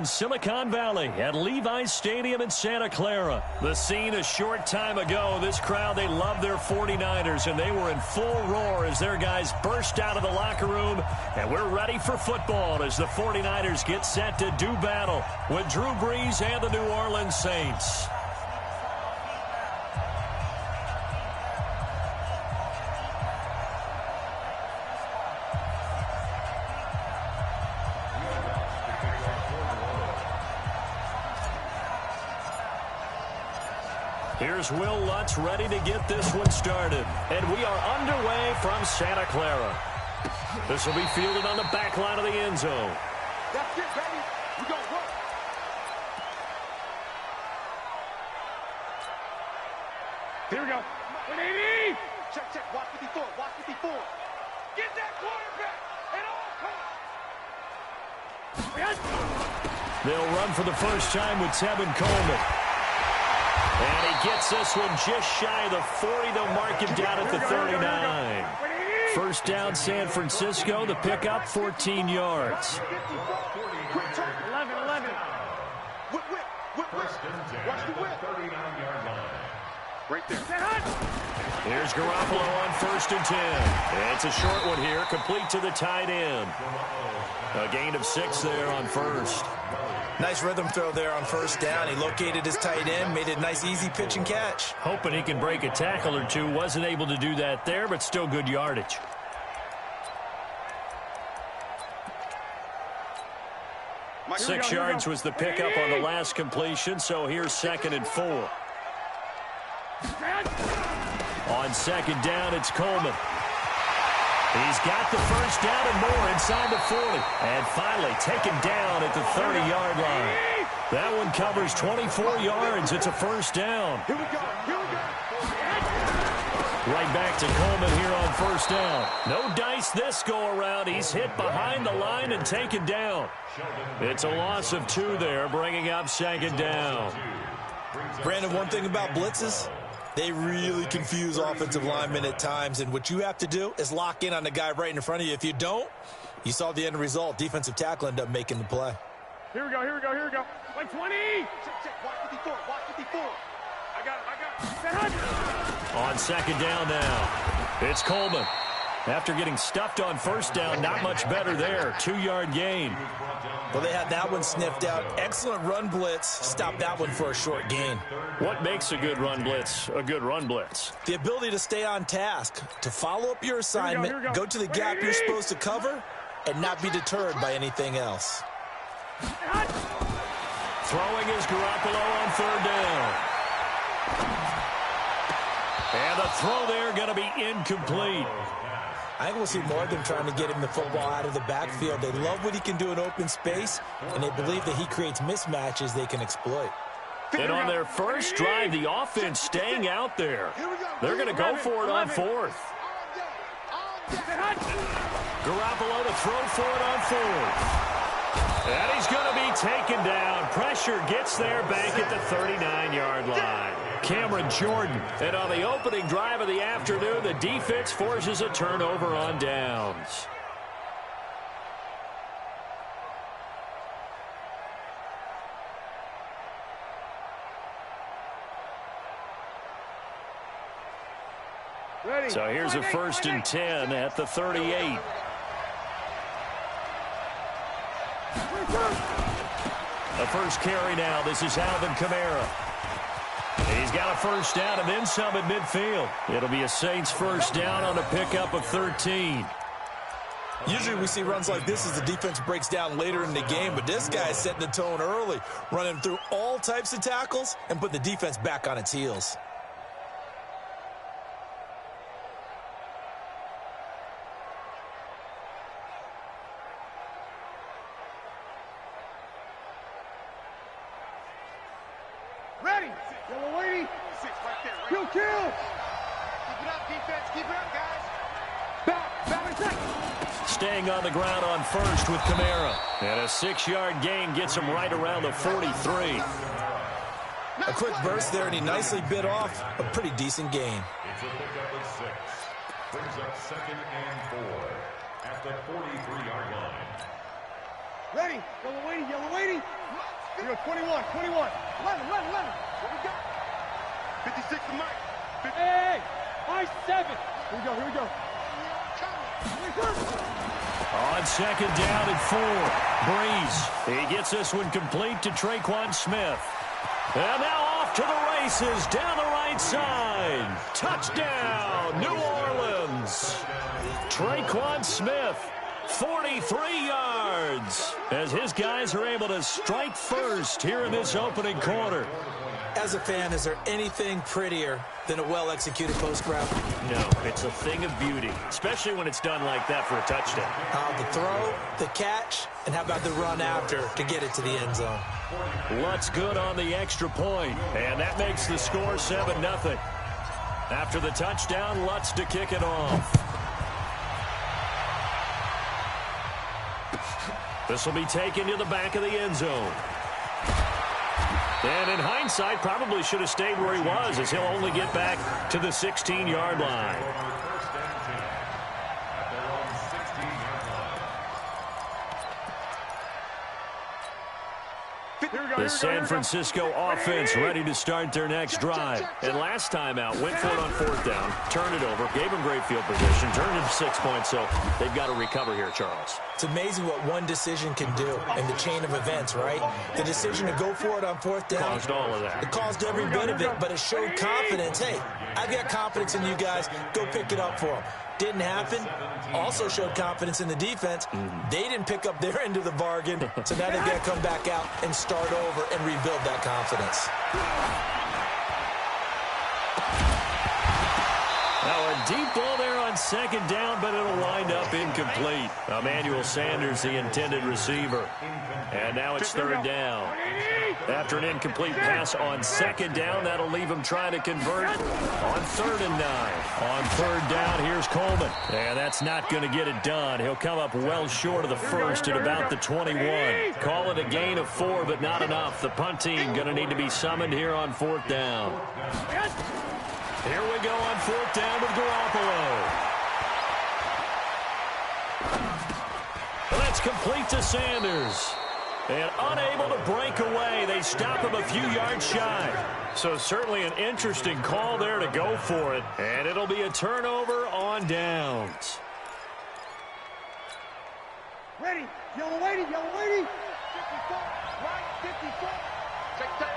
in Silicon Valley at Levi's Stadium in Santa Clara. The scene a short time ago. This crowd, they love their 49ers, and they were in full roar as their guys burst out of the locker room. And we're ready for football as the 49ers get set to do battle with Drew Brees and the New Orleans Saints. Here's Will Lutz ready to get this one started. And we are underway from Santa Clara. This will be fielded on the back line of the end zone. That's it, baby. We gonna work. Here we go. 180. Check. Watch 54. Watch 54. Get that quarterback at all costs. They'll run for the first time with Tevin Coleman. And he gets this one just shy of the 40. They'll mark him down at the 39. First down, San Francisco. The pickup, 14 yards. 11. Whip. Watch the whip. 39-yard line. Right there. Here's Garoppolo on 1st and 10. It's a short one here, complete to the tight end. A gain of 6 there on first. Nice rhythm throw there on first down. He located his tight end, made it a nice easy pitch and catch. Hoping he can break a tackle or two. Wasn't able to do that there, but still good yardage. Six yards was the pickup on the last completion, so here's 2nd and 4. On 2nd down, it's Coleman. He's got the first down and more inside the 40. And finally taken down at the 30-yard line. That one covers 24 yards. It's a first down. Here we go. Right back to Coleman here on first down. No dice this go-around. He's hit behind the line and taken down. It's a loss of 2 there, bringing up 2nd down. Brandon, one thing about blitzes, they really confuse offensive linemen at times, and what you have to do is lock in on the guy right in front of you. If you don't, you saw the end result. Defensive tackle ended up making the play. Here we go. 120. Check. Watch 54. I got it. On 2nd down now, it's Coleman. After getting stuffed on first down, not much better there. 2-yard gain. Well, they had that one sniffed out. Excellent run blitz. Stopped that one for a short gain. What makes a good run blitz a good run blitz? The ability to stay on task, to follow up your assignment, go to the gap you're supposed to cover, and not be deterred by anything else. Throwing is Garoppolo on 3rd down. And the throw there going to be incomplete. I think we'll see more of them trying to get him the football out of the backfield. They love what he can do in open space, and they believe that he creates mismatches they can exploit. And on their first drive, the offense staying out there. They're going to go for it on 4th. Garoppolo to throw for it on 4th. And he's going to be taken down. Pressure gets there back at the 39-yard line. Cameron Jordan. And on the opening drive of the afternoon, the defense forces a turnover on downs. So here's a 1st and 10 at the 38. The first carry now. This is Alvin Kamara. He's got a first down and then some at midfield. It'll be a Saints first down on a pickup of 13. Usually we see runs like this as the defense breaks down later in the game, but this guy is setting the tone early, running through all types of tackles and putting the defense back on its heels. Ready. Yellow lady. 6 right there. Kill. Keep it up, defense. Keep it up, guys. Back. Staying on the ground on first with Kamara. And a 6-yard gain gets him right around the 43. A quick burst there, and he nicely bit off a pretty decent gain. It's a pickup of 6. Brings up 2nd and 4 at the 43-yard line. Ready. Yellow lady. we go, 21, 11. What we got? 56 to Mike. Hey, I-7. Here we go. On second down and 4, Breeze. He gets this one complete to Traquan Smith. And now off to the races down the right side. Touchdown, New Orleans. Traquan Smith, 43 yards, as his guys are able to strike first here in this opening quarter. As a fan, is there anything prettier than a well-executed post route? No, it's a thing of beauty, especially when it's done like that for a touchdown. The throw, the catch, and how about the run after to get it to the end zone? Lutz good on the extra point, and that makes the score 7-0. After the touchdown, Lutz to kick it off. This will be taken to the back of the end zone. And in hindsight, probably should have stayed where he was, as he'll only get back to the 16-yard line. The San Francisco offense ready to start their next drive. And last time out, went for it on 4th down, turned it over, gave them great field position, turned it to 6 points, so they've got to recover here, Charles. It's amazing what one decision can do in the chain of events, right? The decision to go for it on 4th down. Caused all of that. It caused every bit of it, but it showed confidence. Hey, I've got confidence in you guys. Go pick it up for them. Didn't happen. Also showed confidence in the defense. They didn't pick up their end of the bargain, so now they've got to come back out and start over and rebuild that confidence. Now a deep ball there on second down, but it'll wind up incomplete. Emmanuel Sanders, the intended receiver. And now it's 3rd down. After an incomplete pass on second down, that'll leave him trying to convert on 3rd and 9. On 3rd down, here's Coleman. And that's not going to get it done. He'll come up well short of the first at about the 21. Call it a gain of 4, but not enough. The punt team going to need to be summoned here on 4th down. Here we go on 4th down with Garoppolo. That's complete to Sanders. And unable to break away. They stop him a few yards shy. So certainly an interesting call there to go for it. And it'll be a turnover on downs. Ready. Yellow lady. 54. Right. 54. Take that.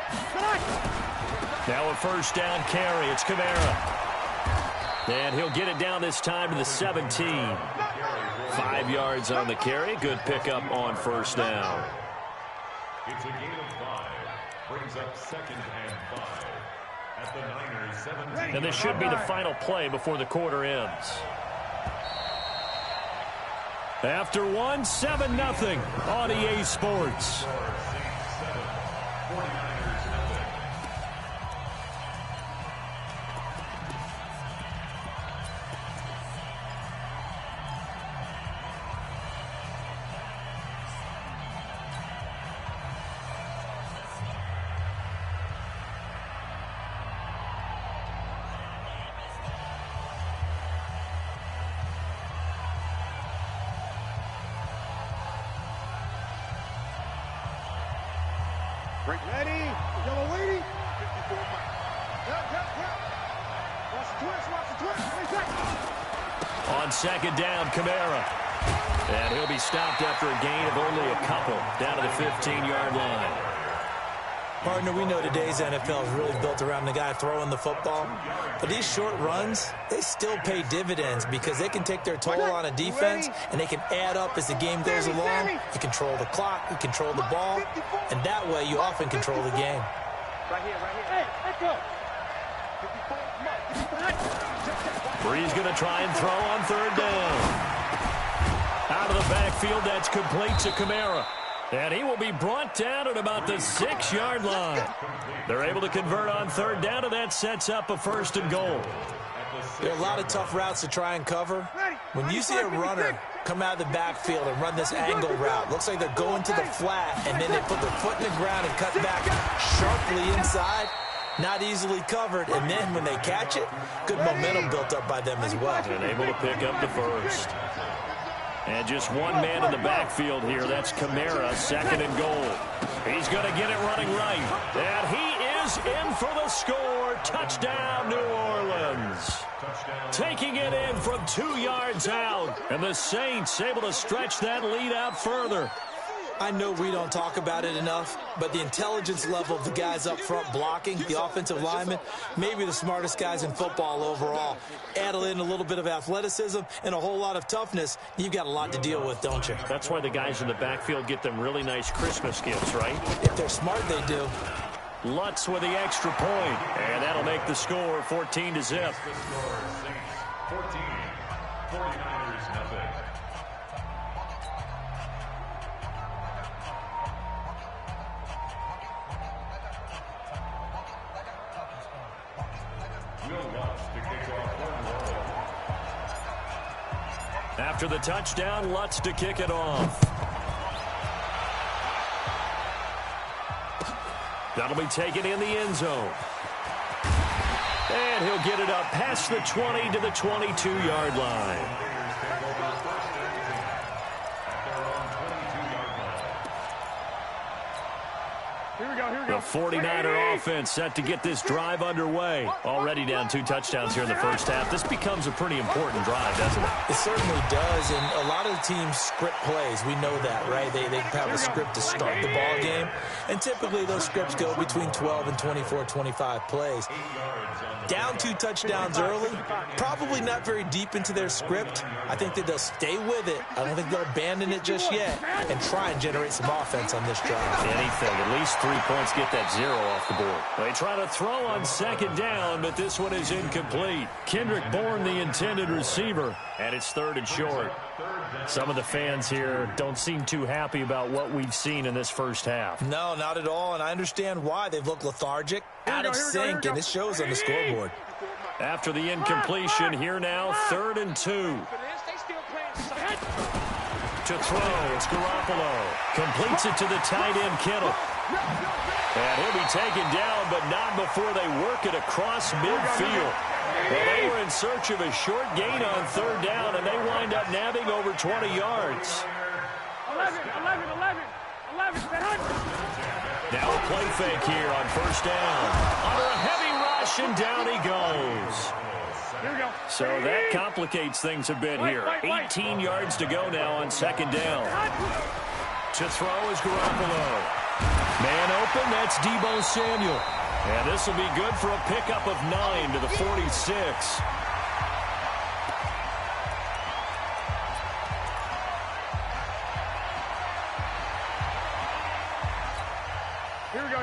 Now a 1st down carry. It's Kamara. And he'll get it down this time to the 17. 5 yards on the carry. Good pickup on 1st down. It's a gain of 5. Brings up 2nd and 5. At the Niners 17. And this should be the final play before the quarter ends. After one, 7-0 on EA Sports. Ready. Yellow lady. 54. Watch the twist. On second down, Kamara. And he'll be stopped after a gain of only a couple down to the 15-yard line. Partner, we know today's NFL is really built around the guy throwing the football. But these short runs, they still pay dividends because they can take their toll on a defense and they can add up as the game goes along. You control the clock, you control the ball, and that way you often control the game. Right here. Hey, let's go. Breeze going to try and throw on 3rd down. Out of the backfield, that's complete to Kamara. And he will be brought down at about the 6-yard line. They're able to convert on 3rd down, and that sets up a 1st and goal. There are a lot of tough routes to try and cover. When you see a runner come out of the backfield and run this angle route, looks like they're going to the flat, and then they put their foot in the ground and cut back sharply inside. Not easily covered, and then when they catch it, good momentum built up by them as well. And able to pick up the 1st. And just one man in the backfield here. That's Kamara, second and goal. He's going to get it running right. And he is in for the score. Touchdown, New Orleans. Taking it in from 2 yards out. And the Saints able to stretch that lead out further. I know we don't talk about it enough, but the intelligence level of the guys up front blocking, the offensive linemen, maybe the smartest guys in football overall. Add in a little bit of athleticism and a whole lot of toughness, you've got a lot to deal with, don't you? That's why the guys in the backfield get them really nice Christmas gifts, right? If they're smart, they do. Lutz with the extra point, and that'll make the score 14-0. 14, 49ers nothing. After the touchdown, Lutz to kick it off. That'll be taken in the end zone. And he'll get it up past the 20 to the 22-yard line. The 49er offense set to get this drive underway. Already down 2 touchdowns here in the first half. This becomes a pretty important drive, doesn't it? It certainly does, and a lot of the teams script plays. We know that, right? They have a script to start the ball game, and typically those scripts go between 12 and 24, 25 plays. Down 2 touchdowns early, probably not very deep into their script. I think that they'll stay with it. I don't think they'll abandon it just yet and try and generate some offense on this drive. Anything, at least 3 points, get that 0 off the board. They try to throw on second down, but this one is incomplete. Kendrick Bourne, the intended receiver, and it's 3rd and short. Some of the fans here don't seem too happy about what we've seen in this first half. No, not at all, and I understand why. They've looked lethargic, out of sync, and it shows on the scoreboard. After the incompletion, here now, 3rd and 2. To throw, it's Garoppolo. Completes it to the tight end, Kittle. And he'll be taken down, but not before they work it across midfield. Well, they were in search of a short gain on 3rd down, and they wind up nabbing over 20 yards. 11. Now a play fake here on 1st down. Under a heavy rush, and down he goes. So that complicates things a bit here. 18 yards to go now on 2nd down. To throw is Garoppolo. Man open, that's Deebo Samuel. And this will be good for a pickup of 9 to the 46. Here we go.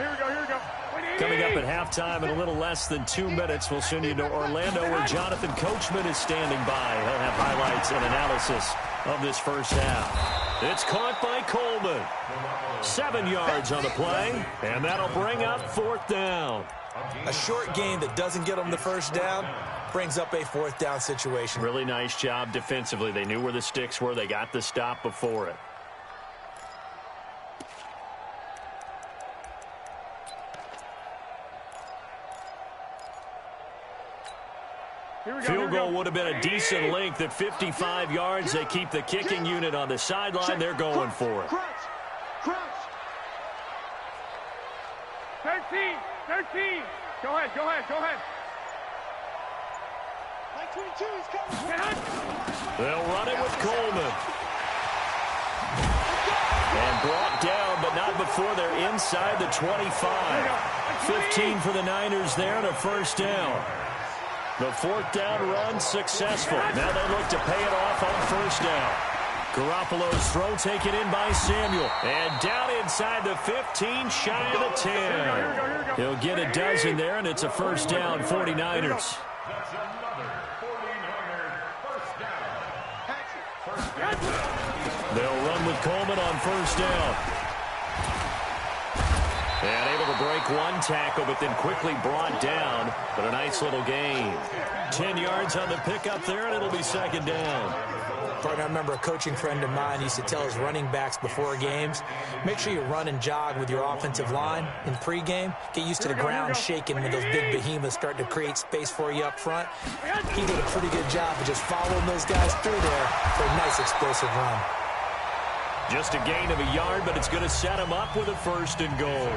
Coming up at halftime in a little less than 2 minutes, we'll send you to Orlando where Jonathan Coachman is standing by. He'll have highlights and analysis of this first half. It's caught by Coleman. 7 yards on the play, and that'll bring up 4th down. A short gain that doesn't get them the 1st down brings up a 4th down situation. Really nice job defensively. They knew where the sticks were. They got the stop before it. Field goal would have been a decent length at 55 yards. They keep the kicking unit on the sideline. They're going for it. 13. Go ahead. 22, he's coming. They'll run it with Coleman. And brought down, but not before they're inside the 25. 15 for the Niners there and a 1st down. The 4th down run successful. Now they look to pay it off on 1st down. Garoppolo's throw taken in by Samuel. And down inside the 15, shy of the 10. He'll get a dozen there, and it's a 1st down, 49ers. That's another 49er 1st down. They'll run with Coleman on 1st down. And able to break one tackle, but then quickly brought down. But a nice little gain. 10 yards on the pickup there, and it'll be 2nd down. Partner, I remember a coaching friend of mine used to tell his running backs before games, make sure you run and jog with your offensive line in pregame. Get used to the ground shaking when those big behemoths start to create space for you up front. He did a pretty good job of just following those guys through there for a nice explosive run. Just a gain of a yard, but it's going to set them up with a 1st and goal.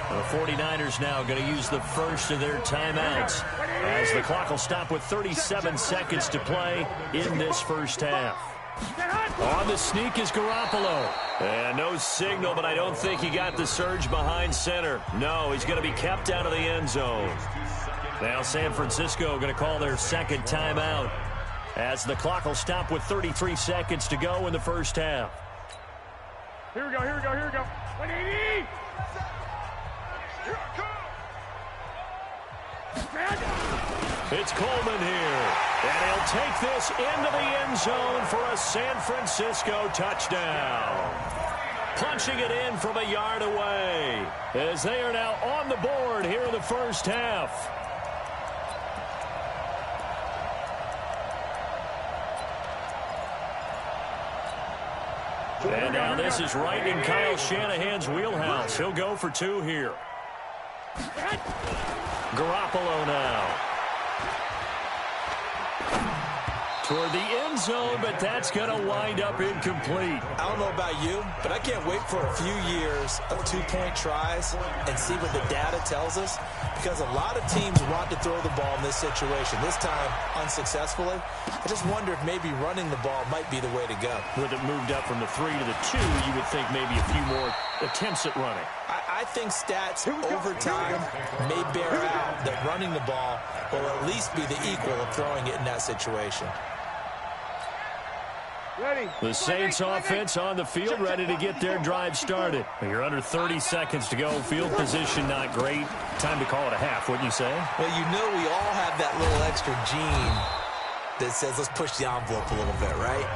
The 49ers now going to use the first of their timeouts as the clock will stop with 37 seconds to play in this first half. On the sneak is Garoppolo. And no signal, but I don't think he got the surge behind center. No, he's going to be kept out of the end zone. Now San Francisco going to call their second timeout as the clock will stop with 33 seconds to go in the first half. Here we go, here we go, here we go. 180! It's Coleman here, and he'll take this into the end zone for a San Francisco touchdown. Punching it in from a yard away as they are now on the board here in the first half. And now this is right in Kyle Shanahan's wheelhouse. He'll go for 2 here. Garoppolo now. Toward the end zone, but that's going to wind up incomplete. I don't know about you, but I can't wait for a few years of 2-point tries and see what the data tells us, because a lot of teams want to throw the ball in this situation, this time unsuccessfully. I just wonder if maybe running the ball might be the way to go. With it moved up from the 3 to the 2, you would think maybe a few more attempts at running. I think stats over time may bear out that running the ball will at least be the equal of throwing it in that situation. The Saints offense on the field, ready to get their drive started. You're under 30 seconds to go. Field position not great. Time to call it a half, wouldn't you say? Well, you know we all have that little extra gene that says let's push the envelope a little bit, right?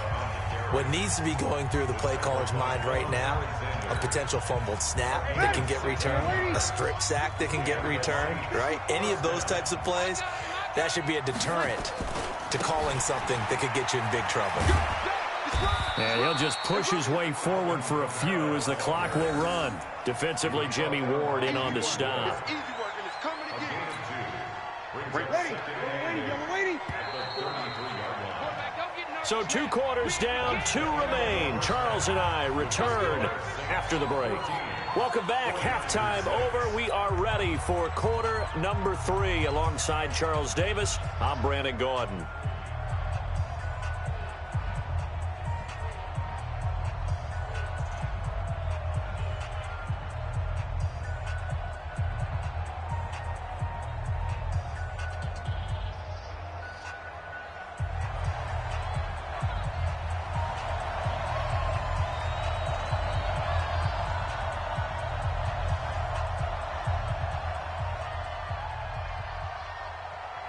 What needs to be going through the play caller's mind right now, a potential fumbled snap that can get returned, a strip sack that can get returned, right? Any of those types of plays, that should be a deterrent to calling something that could get you in big trouble. And he'll just push his way forward for a few as the clock will run. Defensively, Jimmy Ward in on the stop. So 2 quarters down, 2 remain. Charles and I return after the break. Welcome back. Halftime over. We are ready for quarter number 3. Alongside Charles Davis, I'm Brandon Gordon.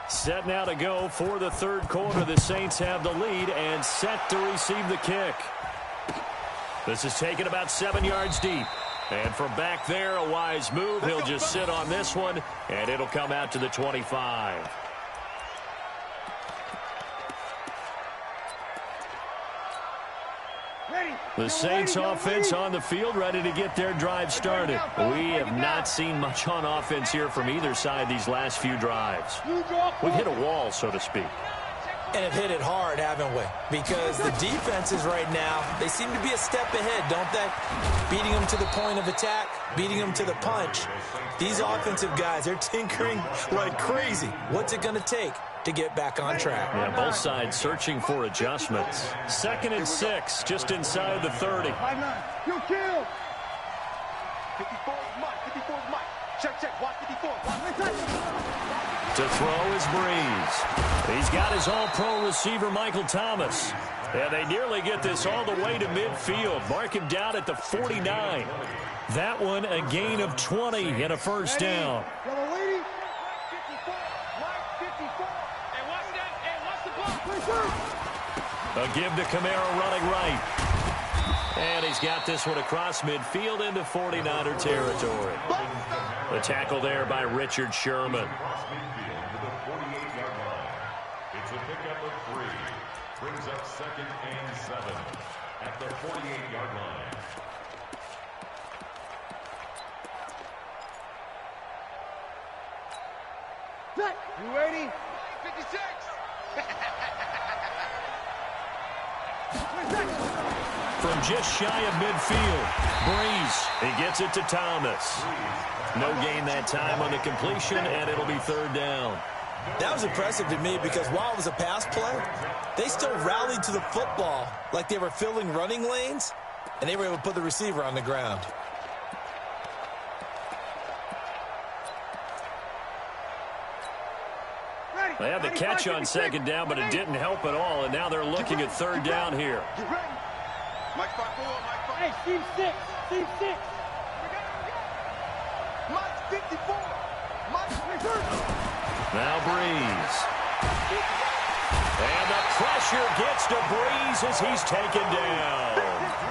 Set now to go for the 3rd quarter. The Saints have the lead and set to receive the kick. This is taken about 7 yards deep. And from back there, a wise move. He'll just sit on this one, and it'll come out to the 25. The Saints offense on the field, ready to get their drive started. We have not seen much on offense here from either side these last few drives. We've hit a wall, so to speak. And have hit it hard, haven't we? Because the defenses right now, they seem to be a step ahead, don't they? Beating them to the point of attack, beating them to the punch. These offensive guys, they're tinkering like crazy. What's it going to take to get back on track? Yeah, both sides searching for adjustments. 2nd and 6, just inside the 30. You kill. 54 is Mike. 54 is Mike. Check. Watch 54. To throw is Breeze. He's got his all-pro receiver, Michael Thomas. And they nearly get this all the way to midfield. Mark him down at the 49. That one a gain of 20 and a first down. Yellow lady. 54. Mike 54. And watch that. And watch the ball. A give to Kamara running right. And he's got this one across midfield into 49er territory. The tackle there by Richard Sherman. Across midfield to the 48-yard line. It's a pickup of 3. brings up 2nd and 7 at the 48-yard line. You ready? 56. From just shy of midfield, Breeze, he gets it to Thomas. No gain that time on the completion, and it'll be 3rd down. That was impressive to me because while it was a pass play, they still rallied to the football like they were filling running lanes, and they were able to put the receiver on the ground. They had the catch on 2nd down, but it didn't help at all, and now they're looking at 3rd down here. Mike 5-4, Mike 5. Hey, Steve 6. Steve 6. Mike 54. Mike 3. Now Breeze. And the pressure gets to Breeze as he's taken down.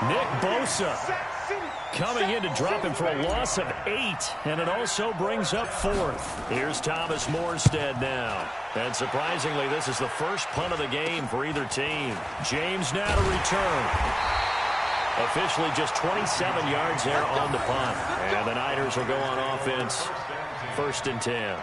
Nick Bosa coming in to drop him for a loss of 8, and it also brings up 4th. Here's Thomas Morstead now. And surprisingly, this is the first punt of the game for either team. James now to return. Officially just 27 yards there on the punt. And the Niners will go on offense. 1st and 10.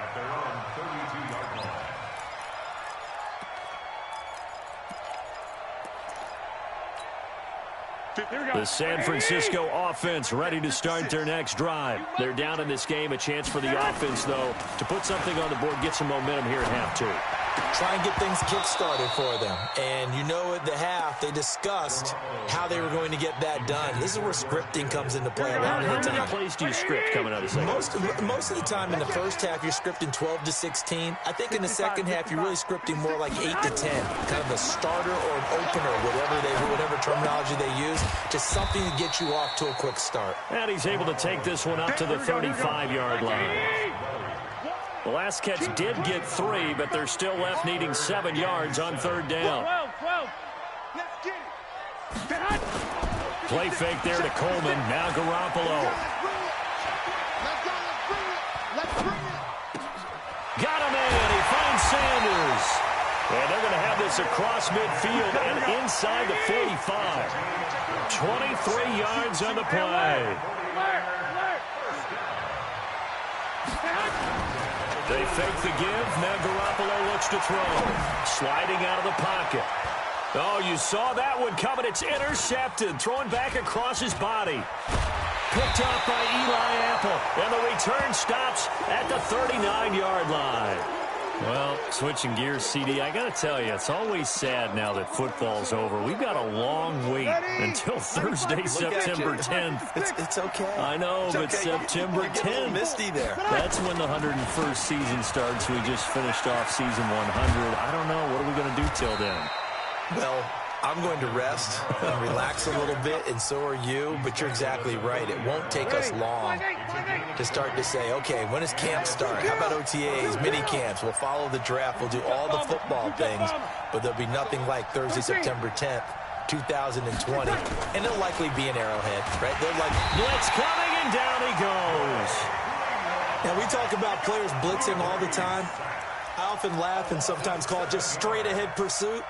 The San Francisco offense ready to start their next drive. They're down in this game. A chance for the offense, though, to put something on the board, get some momentum here at half 2. Try and get things kick-started for them. And you know at the half, they discussed how they were going to get that done. This is where scripting comes into play a lot of the time. How many plays do you script coming out of the second? Most of the time in the first half, you're scripting 12 to 16. I think in the second half, you're really scripting more like 8 to 10. Kind of a starter or an opener, whatever terminology they use. Just something to get you off to a quick start. And he's able to take this one up to the 35-yard line. The last catch did get 3, but they're still left needing 7 yards on 3rd down. Play fake there to Coleman. Now Garoppolo. Got him in. He finds Sanders. And they're going to have this across midfield and inside the 45. 23 yards on the play. They fake the give. Now Garoppolo looks to throw. Sliding out of the pocket. Oh, you saw that one coming. It's intercepted. Thrown back across his body. Picked off by Eli Apple. And the return stops at the 39-yard line. Well, switching gears, CD, I got to tell you, it's always sad now that football's over. We've got a long wait until Thursday, September 10th. It's okay. I know, it's but okay. September 10th. Misty there. That's when the 101st season starts. We just finished off season 100. I don't know. What are we going to do till then? Well, I'm going to rest and relax a little bit, and so are you, but you're exactly right. It won't take us long to start to say, okay, when does camp start? How about OTAs, mini camps? We'll follow the draft. We'll do all the football things, but there'll be nothing like Thursday, September 10th, 2020, and it'll likely be an Arrowhead, right? They're like, blitz coming, and down he goes. Now, we talk about players blitzing all the time. I often laugh and sometimes call it just straight-ahead pursuit.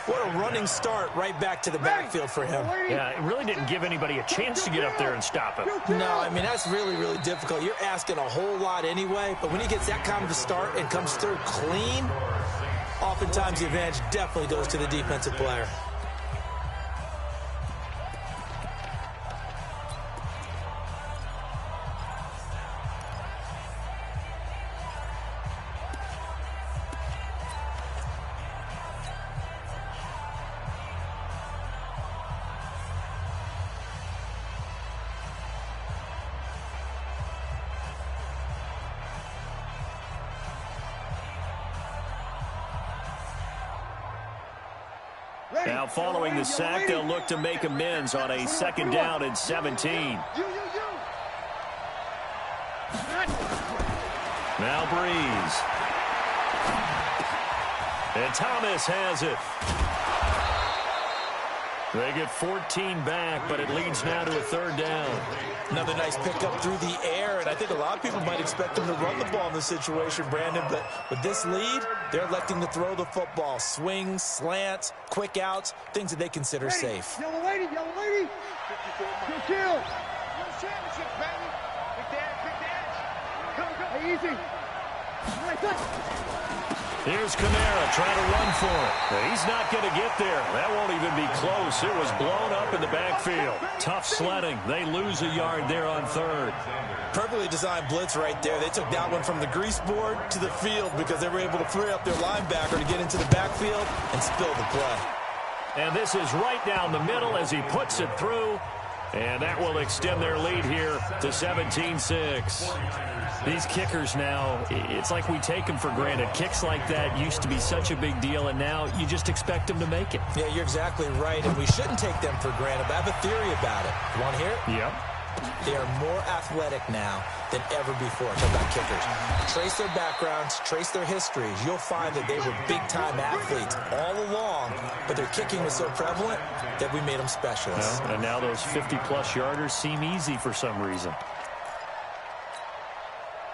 What a running start right back to the backfield for him. Yeah, it really didn't give anybody a chance to get up there and stop him. No, I mean, that's really, really difficult. You're asking a whole lot anyway, but when he gets that kind of a start and comes through clean, oftentimes the advantage definitely goes to the defensive player. Now, following the sack, they'll look to make amends on a 2nd down and 17. Now Breeze. And Thomas has it. They get 14 back, but it leads now to a third down. Another nice pickup through the air, and I think a lot of people might expect them to run the ball in this situation, Brandon, but with this lead, they're electing to throw the football. Swings, slants, quick outs, things that they consider safe. Yellow lady, yellow lady. Good kill. Championships, baby. Big dash, big dash. Come. Hey, easy. Right, good. Here's Kamara trying to run for it. He's not going to get there. That won't even be close. It was blown up in the backfield. Tough sledding. They lose a yard there on third. Perfectly designed blitz right there. They took that one from the grease board to the field because they were able to free up their linebacker to get into the backfield and spill the play. And this is right down the middle as he puts it through. And that will extend their lead here to 17-6. These kickers now, it's like we take them for granted. Kicks like that used to be such a big deal, and now you just expect them to make it. Yeah, you're exactly right, and we shouldn't take them for granted. But I have a theory about it. You want to hear it? Yep. They are more athletic now than ever before. Talk about kickers. Trace their backgrounds, trace their histories. You'll find that they were big-time athletes all along, but their kicking was so prevalent that we made them specialists. Well, and now those 50-plus yarders seem easy for some reason.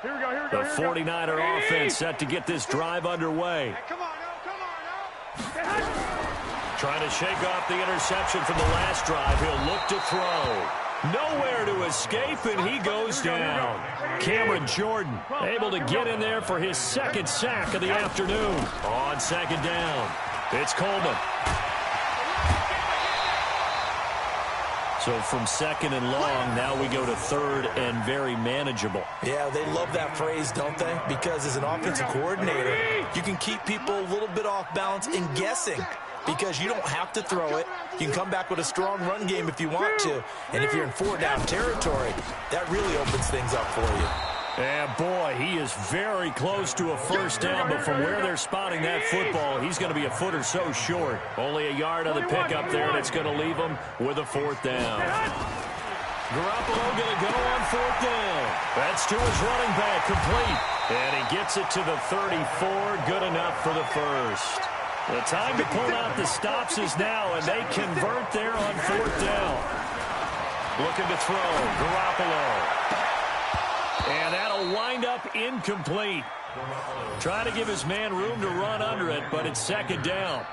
Here we go, here we go. The 49er offense set to get this drive underway. Hey, come on, no. Trying to shake off the interception from the last drive. He'll look to throw. Nowhere to escape, and he goes down. Cameron Jordan able to get in there for his second sack of the afternoon. On second down, it's Coleman. So from second and long, now we go to third and very manageable. Yeah, they love that phrase, don't they? Because as an offensive coordinator, you can keep people a little bit off balance and guessing. Because you don't have to throw it. You can come back with a strong run game if you want to. And if you're in four-down territory, that really opens things up for you. And boy, he is very close to a first down, but from where they're spotting that football, he's going to be a foot or so short. Only a yard on the pickup there, and it's going to leave him with a fourth down. Garoppolo going to go on fourth down. That's to his running back, complete. And he gets it to the 34, good enough for the first. The time to pull out the stops is now, and they convert there on fourth down. Looking to throw, Garoppolo. And that'll wind up incomplete. Trying to give his man room to run under it, but it's second down.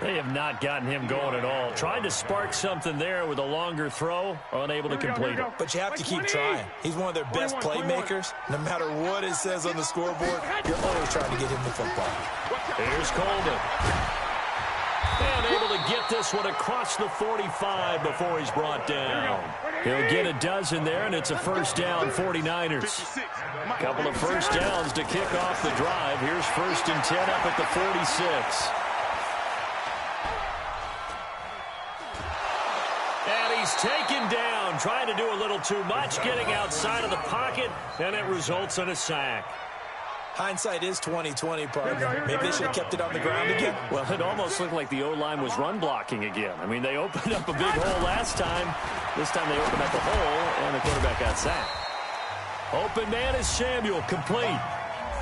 They have not gotten him going at all. Tried to spark something there with a longer throw, unable to complete it. But you have to keep trying. He's one of their best playmakers. No matter what it says on the scoreboard, you're always trying to get him the football. Here's Coleman. And able to get this one across the 45 before he's brought down. He'll get a dozen there, and it's a first down, 49ers. A couple of first downs to kick off the drive. Here's 1st and 10 up at the 46. And he's taken down, trying to do a little too much, getting outside of the pocket, and it results in a sack. Hindsight is 20/20, partner. Maybe they should have kept it on the ground again. Well, it almost looked like the O-line was run blocking again. I mean, they opened up a big hole last time. This time they opened up a hole, and the quarterback got sacked. Open man is Samuel, complete.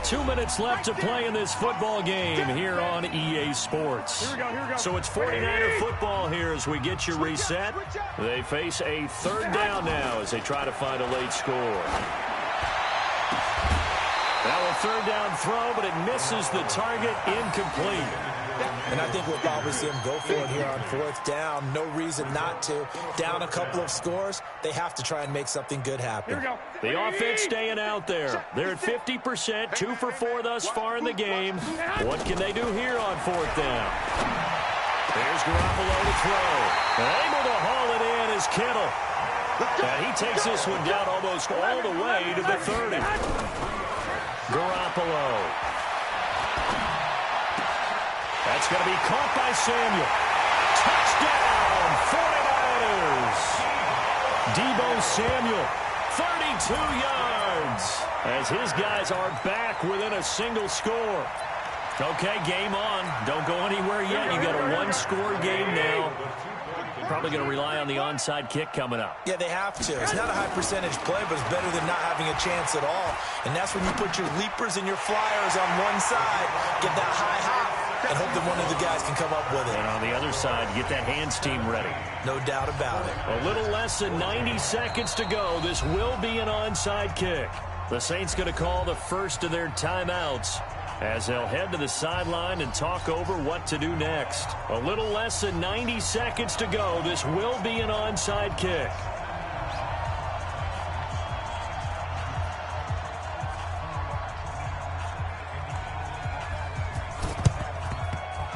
2 minutes left to play in this football game here on EA Sports. So it's 49er football here as we get you reset. They face a third down now as they try to find a late score. Now a third down throw, but it misses the target, incomplete. And I think we'll probably see him go for it here on fourth down. No reason not to. Down a couple of scores, they have to try and make something good happen. The offense staying out there. They're at 50%, 2 for 4 thus far in the game. What can they do here on fourth down? There's Garoppolo to throw. And able to haul it in is Kittle. And he takes this one down almost all the way to the 30. Garoppolo. That's going to be caught by Samuel. Touchdown, 49ers. Deebo Samuel, 32 yards. As his guys are back within a single score. Okay, game on. Don't go anywhere yet. You got a one-score game now. Probably going to rely on the onside kick coming up. Yeah, they have to. It's not a high percentage play, but it's better than not having a chance at all. And that's when you put your leapers and your flyers on one side, get that high hop, and hope that one of the guys can come up with it. And on the other side, get that hands team ready. No doubt about it. A little less than 90 seconds to go. This will be an onside kick. The Saints going to call the first of their timeouts as they'll head to the sideline and talk over what to do next. A little less than 90 seconds to go. This will be an onside kick.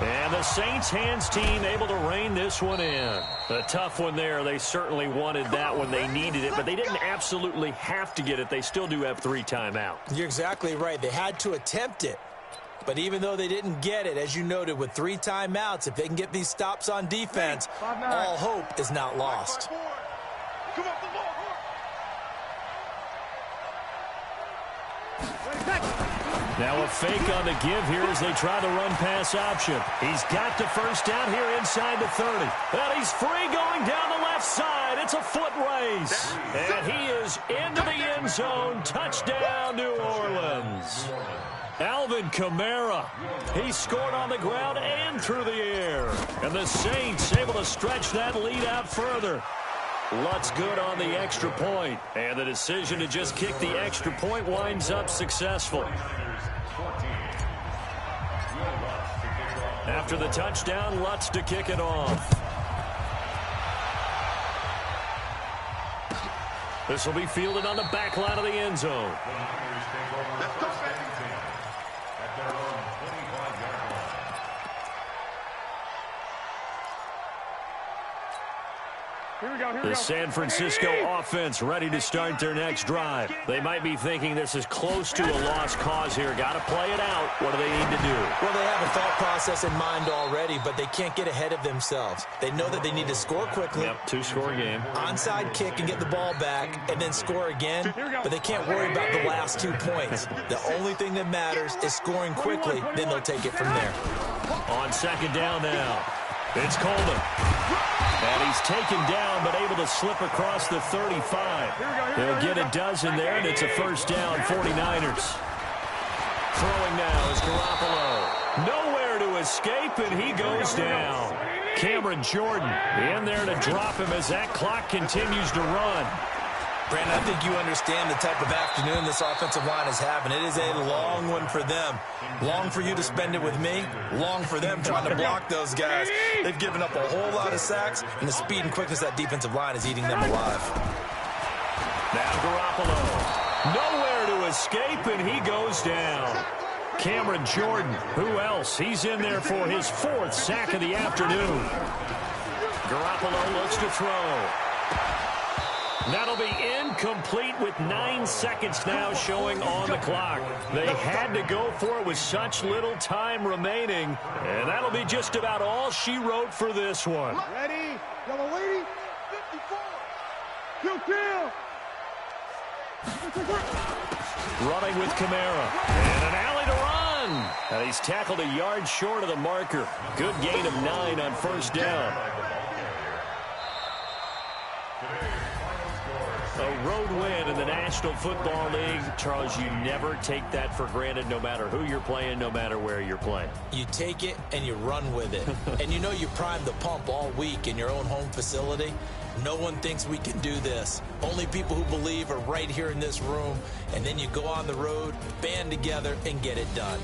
And the Saints hands team able to rein this one in. A tough one there. They certainly wanted that when they needed it, but they didn't absolutely have to get it. They still do have 3 timeouts. You're exactly right. They had to attempt it. But even though they didn't get it, as you noted, with 3 timeouts, if they can get these stops on defense, all hope is not lost. Now a fake on the give here as they try the run-pass option. He's got the first down here inside the 30. And he's free going down the left side. It's a foot race. And he is into the end zone. Touchdown, New Orleans. Alvin Kamara. He scored on the ground and through the air. And the Saints able to stretch that lead out further. Lutz good on the extra point. And the decision to just kick the extra point winds up successful. After the touchdown, Lutz to kick it off. This will be fielded on the back line of the end zone. The San Francisco offense ready to start their next drive. They might be thinking this is close to a lost cause here. Got to play it out. What do they need to do? Well, they have a thought process in mind already, but they can't get ahead of themselves. They know that they need to score quickly. Yep, 2-score game. Onside kick and get the ball back and then score again, but they can't worry about the last 2 points. The only thing that matters is scoring quickly, then they'll take it from there. On second down now, it's Coleman. And he's taken down, but able to slip across the 35. He'll get a dozen there, and it's a first down, 49ers. Throwing now is Garoppolo. Nowhere to escape, and he goes down. Cameron Jordan in there to drop him as that clock continues to run. Brandon, I think you understand the type of afternoon this offensive line is having. It is a long one for them. Long for you to spend it with me. Long for them trying to block those guys. They've given up a whole lot of sacks, and the speed and quickness of that defensive line is eating them alive. Now Garoppolo. Nowhere to escape, and he goes down. Cameron Jordan. Who else? He's in there for his 4th sack of the afternoon. Garoppolo looks to throw. That'll be incomplete with 9 seconds now showing on the clock. They had to go for it with such little time remaining, and that'll be just about all she wrote for this one. Ready? Yellow lady. 54. Kill. Running with Kamara. And an alley to run. And he's tackled a yard short of the marker. Good gain of 9 on first down. A road win in the National Football League. Charles, you never take that for granted no matter who you're playing, no matter where you're playing. You take it and you run with it. And you know you primed the pump all week in your own home facility. No one thinks we can do this. Only people who believe are right here in this room. And then you go on the road, band together, and get it done.